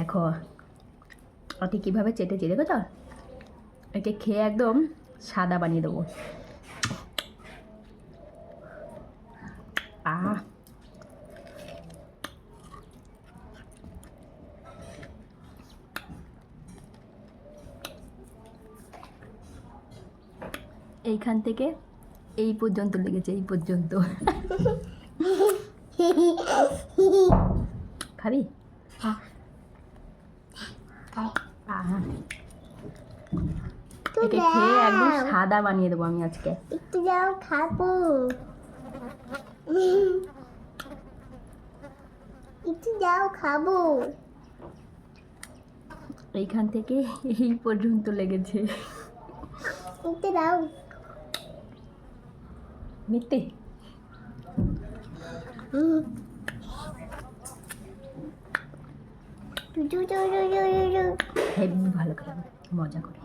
দেখো ওকে কীভাবে চেটেছি, দেখো তো, একে খেয়ে একদম সাদা বানিয়ে দেবো। আহ এইখান থেকে এই পর্যন্ত লেগেছে, এই পর্যন্ত। খাবি? আহা, একে খেয়ে একদম সাদা বানিয়ে দেবো আমি আজকে। একটু যাও খাবো, একটু যাও খাবো। এইখান থেকে এই পর্যন্ত লেগেছে। একটু দাও। মিথ্যে। হেভি ভালো খেলাম, মজা করে।